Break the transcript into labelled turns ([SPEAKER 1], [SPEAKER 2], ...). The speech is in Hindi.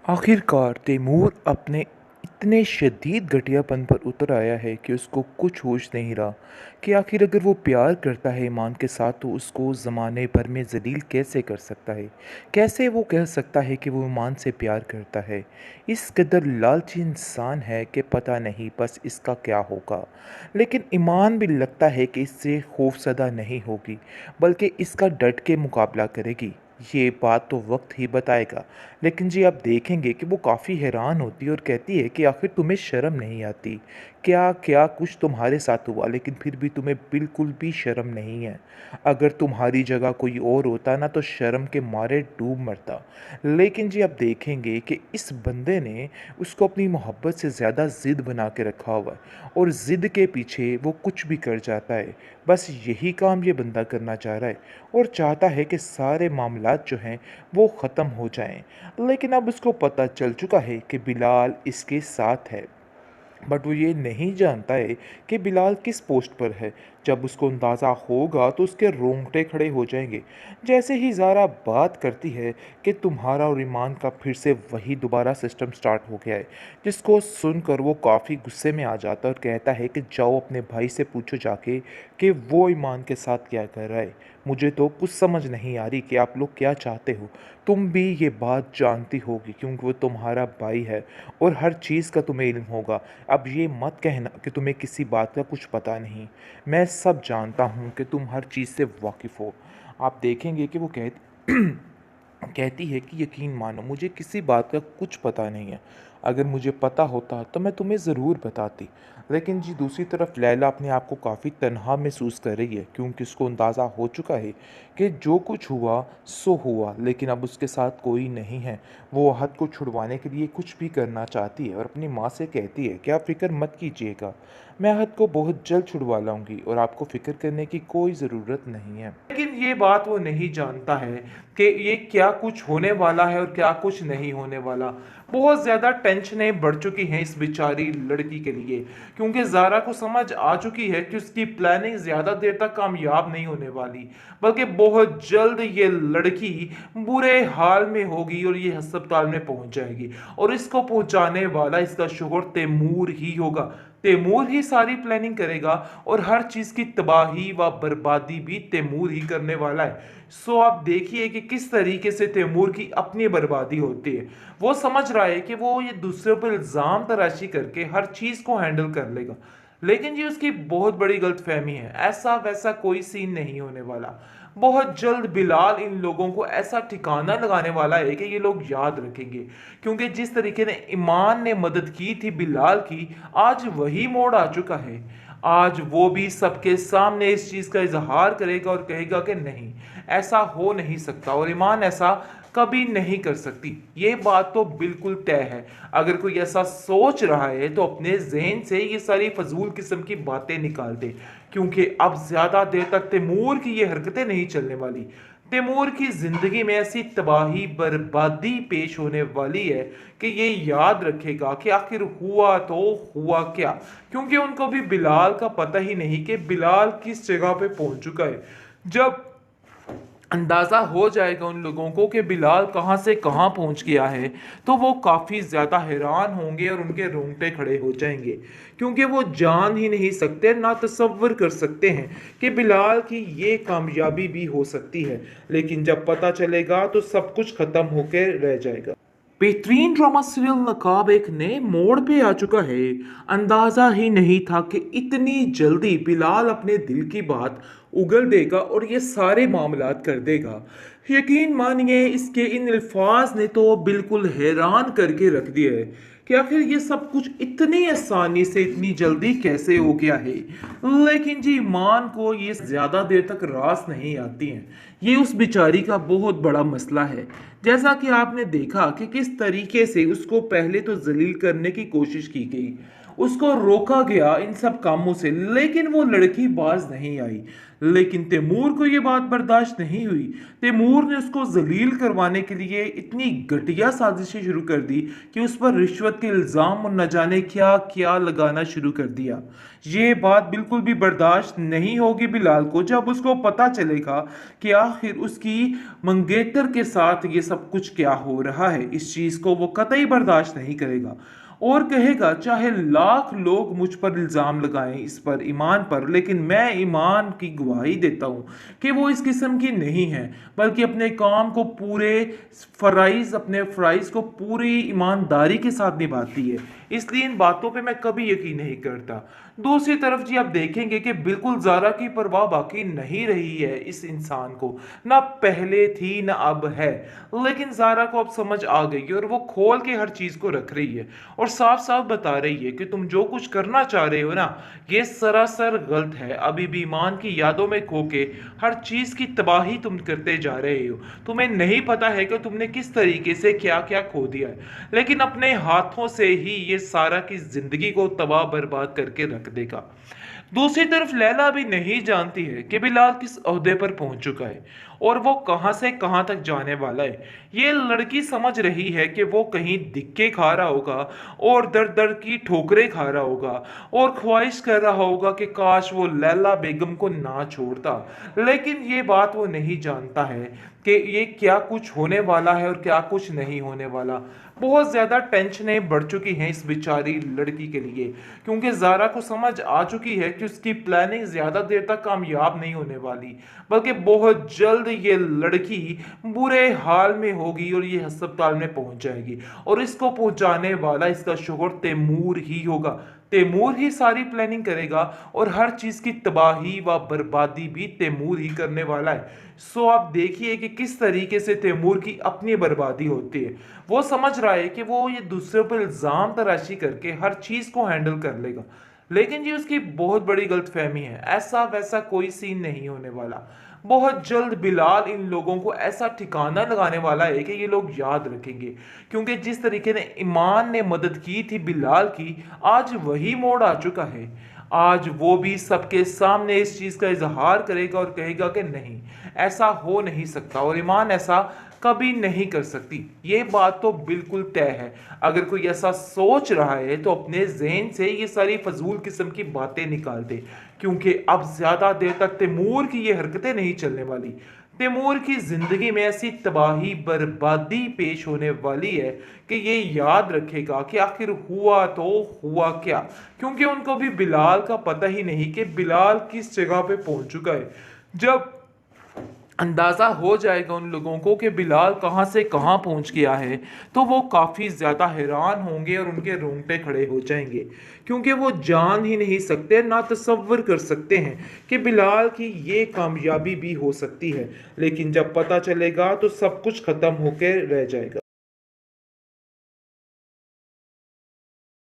[SPEAKER 1] आखिरकार तैमूर अपने इतने शदीद घटियापन पर उतर आया है कि उसको कुछ होश नहीं रहा कि आखिर अगर वो प्यार करता है ईमान के साथ तो उसको ज़माने भर में जलील कैसे कर सकता है। कैसे वो कह सकता है कि वो ईमान से प्यार करता है। इस कदर लालची इंसान है कि पता नहीं बस इसका क्या होगा। लेकिन ईमान भी लगता है कि इससे खौफज़दा नहीं होगी, बल्कि इसका डट के मुकाबला करेगी। ये बात तो वक्त ही बताएगा। लेकिन जी आप देखेंगे कि वो काफ़ी हैरान होती है और कहती है कि आखिर तुम्हें शर्म नहीं आती। क्या क्या कुछ तुम्हारे साथ हुआ, लेकिन फिर भी तुम्हें बिल्कुल भी शर्म नहीं है। अगर तुम्हारी जगह कोई और होता ना तो शर्म के मारे डूब मरता। लेकिन जी आप देखेंगे कि इस बंदे ने उसको अपनी मोहब्बत से ज़्यादा ज़िद बना के रखा हुआ है और ज़िद के पीछे वो कुछ भी कर जाता है। बस यही काम ये बंदा करना चाह रहा है और चाहता है कि सारे मामलात जो हैं वो ख़त्म हो जाएं। लेकिन अब उसको पता चल चुका है कि बिलाल इसके साथ है, बट वो ये नहीं जानता है कि बिलाल किस पोस्ट पर है। जब उसको अंदाज़ा होगा तो उसके रोंगटे खड़े हो जाएंगे। जैसे ही ज़ारा बात करती है कि तुम्हारा और ईमान का फिर से वही दोबारा सिस्टम स्टार्ट हो गया है, जिसको सुनकर वो काफ़ी गुस्से में आ जाता है और कहता है कि जाओ अपने भाई से पूछो जाके कि वो ईमान के साथ क्या कर रहा है। मुझे तो कुछ समझ नहीं आ रही कि आप लोग क्या चाहते हो। तुम भी ये बात जानती होगी क्योंकि वो तुम्हारा भाई है और हर चीज़ का तुम्हें इल्म होगा। अब ये मत कहना कि तुम्हें किसी बात का कुछ पता नहीं। मैं सब जानता हूँ कि तुम हर चीज़ से वाकिफ़ हो। आप देखेंगे कि वो कहती है कि यकीन मानो मुझे किसी बात का कुछ पता नहीं है। अगर मुझे पता होता तो मैं तुम्हें ज़रूर बताती। लेकिन जी दूसरी तरफ लैला अपने आप को काफ़ी तन्हा महसूस कर रही है क्योंकि उसको अंदाज़ा हो चुका है कि जो कुछ हुआ सो हुआ, लेकिन अब उसके साथ कोई नहीं है। वो अहद को छुड़वाने के लिए कुछ भी करना चाहती है और अपनी माँ से कहती है कि आप फ़िक्र मत कीजिएगा, मैं अहद को बहुत जल्द छुड़वा लाऊंगी और आपको फ़िक्र करने की कोई ज़रूरत नहीं है। लेकिन ये बात वो नहीं जानता है कि ये क्या कुछ होने वाला है और क्या कुछ नहीं होने वाला। बहुत ज़्यादा टेंशनें बढ़ चुकी हैं इस बेचारी लड़की के लिए, क्योंकि ज़ारा को समझ आ चुकी है कि उसकी प्लानिंग ज़्यादा देर तक कामयाब नहीं होने वाली, बल्कि बहुत जल्द ये लड़की बुरे हाल में होगी और ये अस्पताल में पहुंच जाएगी। और इसको पहुंचाने वाला इसका शोहर तैमूर ही होगा। तैमूर ही सारी प्लानिंग करेगा और हर चीज़ की तबाही व बर्बादी भी तैमूर ही करने वाला है। सो आप देखिए कि किस तरीके से तैमूर की अपनी बर्बादी होती है। वो समझ रहा है कि वो ये दूसरों पर इल्ज़ाम तराशी करके हर चीज़ को हैंडल कर लेगा, लेकिन ये उसकी बहुत बड़ी गलतफहमी है। ऐसा वैसा कोई सीन नहीं होने वाला। बहुत जल्द बिलाल इन लोगों को ऐसा ठिकाना लगाने वाला है कि ये लोग याद रखेंगे, क्योंकि जिस तरीके ने ईमान ने मदद की थी बिलाल की, आज वही मोड़ आ चुका है। आज वो भी सबके सामने इस चीज़ का इजहार करेगा और कहेगा कि नहीं, ऐसा हो नहीं सकता और ईमान ऐसा कभी नहीं कर सकती। ये बात तो बिल्कुल तय है। अगर कोई ऐसा सोच रहा है तो अपने जहन से ये सारी फजूल किस्म की बातें निकाल दे, क्योंकि अब ज़्यादा देर तक तैमूर की ये हरकतें नहीं चलने वाली। तैमूर की ज़िंदगी में ऐसी तबाही बर्बादी पेश होने वाली है कि ये याद रखेगा कि आखिर हुआ तो हुआ क्या, क्योंकि उनको भी बिलाल का पता ही नहीं कि बिलाल किस जगह पे पहुंच चुका है। जब अंदाज़ा हो जाएगा उन लोगों को कि बिलाल कहाँ से कहाँ पहुँच गया है, तो वो काफ़ी ज़्यादा हैरान होंगे और उनके रोंगटे खड़े हो जाएंगे, क्योंकि वो जान ही नहीं सकते, ना तसव्वुर कर सकते हैं कि बिलाल की ये कामयाबी भी हो सकती है। लेकिन जब पता चलेगा तो सब कुछ ख़त्म होकर रह जाएगा। बेहतरीन ड्रामा सीरियल नकाब एक नए मोड़ पे आ चुका है। अंदाजा ही नहीं था कि इतनी जल्दी बिलाल अपने दिल की बात उगल देगा और ये सारे मामलात कर देगा। यकीन मानिए इसके इन अल्फाज ने तो बिल्कुल हैरान करके रख दिया है कि आखिर ये सब कुछ इतनी आसानी से इतनी जल्दी कैसे हो गया है। लेकिन जी ईमान को ये ज़्यादा देर तक रास नहीं आती हैं। ये उस बेचारी का बहुत बड़ा मसला है। जैसा कि आपने देखा कि किस तरीके से उसको पहले तो जलील करने की कोशिश की गई उसको रोका गया इन सब कामों से, लेकिन वो लड़की बाज नहीं आई। लेकिन तैमूर को ये बात बर्दाश्त नहीं हुई। तैमूर ने उसको जलील करवाने के लिए इतनी घटिया साजिशें शुरू कर दी कि उस पर रिश्वत के इल्ज़ाम और न जाने क्या क्या लगाना शुरू कर दिया। ये बात बिल्कुल भी बर्दाश्त नहीं होगी बिलाल को जब उसको पता चलेगा कि आखिर उसकी मंगेतर के साथ ये सब कुछ क्या हो रहा है। इस चीज़ को वो कतई बर्दाश्त नहीं करेगा और कहेगा चाहे लाख लोग मुझ पर इल्ज़ाम लगाएं इस पर ईमान पर, लेकिन मैं ईमान की गवाही देता हूँ कि वो इस किस्म की नहीं है, बल्कि अपने काम को पूरे अपने फ़राइज़ को पूरी ईमानदारी के साथ निभाती है। इसलिए इन बातों पे मैं कभी यकीन नहीं करता। दूसरी तरफ जी आप देखेंगे कि बिल्कुल ज़ारा की परवाह बाकी नहीं रही है इस इंसान को, ना पहले थी ना अब है। लेकिन ज़ारा को अब समझ आ गई है और वो खोल के हर चीज़ को रख रही है और साफ साफ बता रही है कि तुम जो कुछ करना चाह रहे हो ना, ये सरासर गलत है। अभी भी ईमान की यादों में खो के हर चीज़ की तबाही तुम करते जा रहे हो। तुम्हें नहीं पता है कि तुमने किस तरीके से क्या क्या खो दिया है, लेकिन अपने हाथों से ही ये सारा की जिंदगी को तबाह बर्बाद करके रख देगा। दूसरी तरफ लैला भी नहीं जानती है कि बिलाल किस ओहदे पर पहुंच चुका है और वो कहां से कहां तक जाने वाला है। ये लड़की समझ रही है कि वो कहीं धिक्के खा रहा होगा और दर दर की ठोकरें खा रहा होगा और ख्वाहिश कर रहा होगा कि काश वो लैला बेगम को ना छोड़ता, लेकिन ये बात वो नहीं जानता है कि ये क्या कुछ होने वाला है और क्या कुछ नहीं होने वाला। बहुत ज़्यादा टेंशनें बढ़ चुकी हैं इस बेचारी लड़की के लिए, क्योंकि ज़ारा को समझ आ चुकी है कि उसकी प्लानिंग ज़्यादा देर तक कामयाब नहीं होने वाली, बल्कि बहुत जल्द ये लड़की बुरे हाल में होगी और ये अस्पताल में पहुंच जाएगी और इसको पहुंचाने वाला इसका शोहर तैमूर ही होगा। तैमूर ही सारी प्लानिंग करेगा और हर चीज की तबाही व बर्बादी भी तैमूर ही करने वाला है। सो आप देखिए कि किस तरीके से तैमूर की अपनी बर्बादी होती है। वो समझ रहा है कि वो ये दूसरों पर इल्जाम तराशी करके हर चीज को हैंडल कर लेगा, लेकिन ये उसकी बहुत बड़ी गलतफहमी है। ऐसा वैसा कोई सीन नहीं होने वाला। बहुत जल्द बिलाल इन लोगों को ऐसा ठिकाना लगाने वाला है कि ये लोग याद रखेंगे, क्योंकि जिस तरीके ने ईमान ने मदद की थी बिलाल की, आज वही मोड़ आ चुका है। आज वो भी सबके सामने इस चीज़ का इजहार करेगा और कहेगा कि नहीं, ऐसा हो नहीं सकता और ईमान ऐसा कभी नहीं कर सकती। ये बात तो बिल्कुल तय है। अगर कोई ऐसा सोच रहा है तो अपने जहन से ये सारी फजूल किस्म की बातें निकाल दे, क्योंकि अब ज्यादा देर तक तैमूर की ये हरकतें नहीं चलने वाली। तैमूर की जिंदगी में ऐसी तबाही बर्बादी पेश होने वाली है कि ये याद रखेगा कि आखिर हुआ तो हुआ क्या, क्योंकि उनको भी बिलाल का पता ही नहीं कि बिलाल किस जगह पे पहुंच चुका है। जब अंदाज़ा हो जाएगा उन लोगों को कि बिलाल कहाँ से कहाँ पहुँच गया है, तो वो काफ़ी ज़्यादा हैरान होंगे और उनके रोंगटे खड़े हो जाएंगे, क्योंकि वो जान ही नहीं सकते, ना तसव्वुर कर सकते हैं कि बिलाल की ये कामयाबी भी हो सकती है। लेकिन जब पता चलेगा तो सब कुछ ख़त्म होकर रह जाएगा।